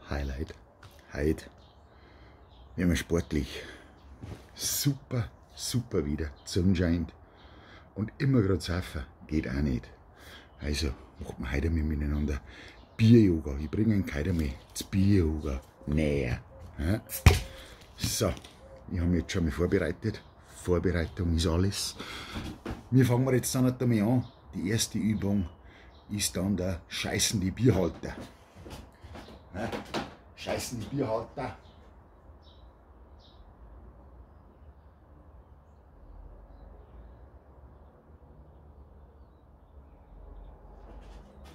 Highlight. Heute werden wir sportlich. Super, super wieder. Die Sonne scheint. Und immer gerade saufen geht auch nicht. Also machen wir heute miteinander Bier-Yoga. Ich bringe Ihnen heute mal das Bier-Yoga näher. Ja. So, ich habe mich jetzt schon mal vorbereitet. Vorbereitung ist alles. Wir fangen jetzt dann nicht einmal an. Die erste Übung ist dann der scheißende Bierhalter. Ja, scheißende Bierhalter.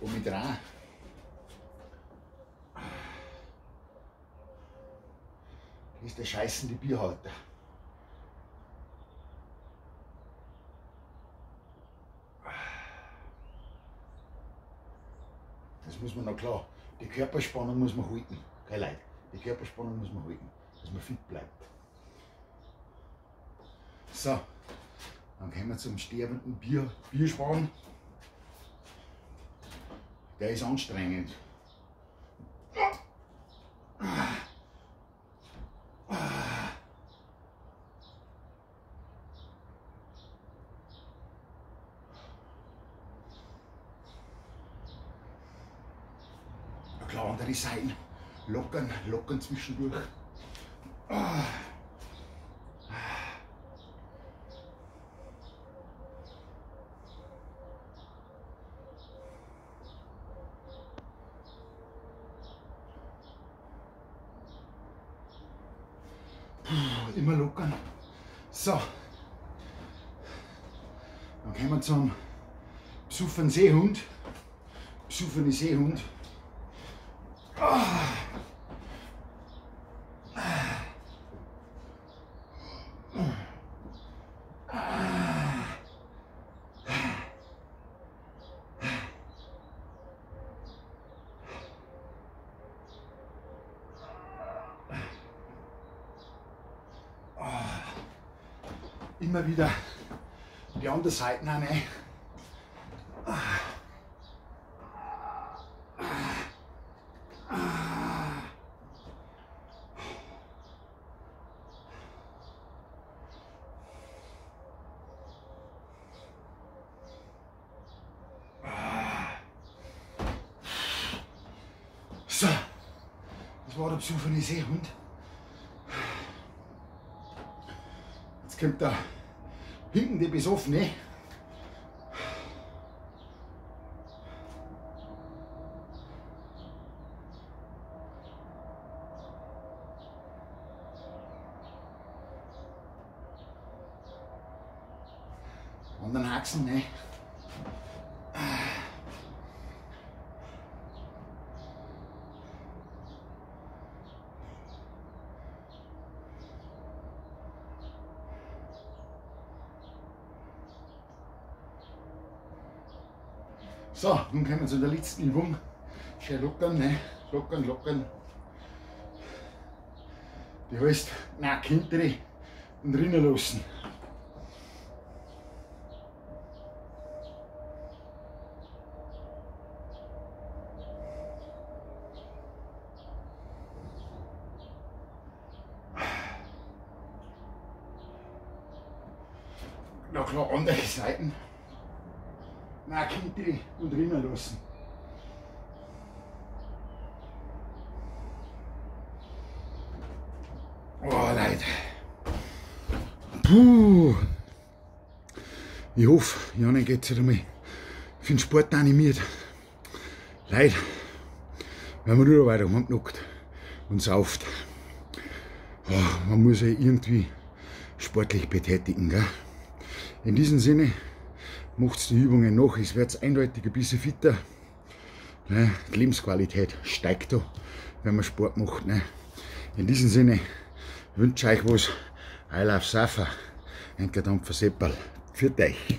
Und mit rein. Das ist der scheißende Bierhalter. Das muss man noch klar. Die Körperspannung muss man halten. Keine Leute. Die Körperspannung muss man halten, dass man fit bleibt. So, dann kommen wir zum sterbenden Bierschwan. Der ist anstrengend. Klar, andere Seiten lockern zwischendurch. Immer lockern. So. Dann kommen wir zum besoffenen Seehund. Besoffene Seehund. Immer wieder die andere Seite rein. So, das war der besoffene Seehund. Jetzt kommt der hinten die Besoffene. Anderen Haxen, ne? So, nun kommen wir zu der letzten Übung. Schön lockern, ne? Lockern. Die heißt, nein, hintere und drinnen lassen. Na klar, andere Seiten. Nein, hintere und drinnen lassen. Oh, Leute. Puh. Ich hoffe, Janik geht es einmal für den Sport animiert. Leute, wenn man nur weiter rumknackt und sauft, oh, man muss sich irgendwie sportlich betätigen. Gell? In diesem Sinne, macht die Übungen nach, es wird eindeutig ein bisschen fitter. Ne? Die Lebensqualität steigt da, wenn man Sport macht. Ne? In diesem Sinne wünsche ich euch was. I love Safa. Ein Dampfer Seppal. Für euch.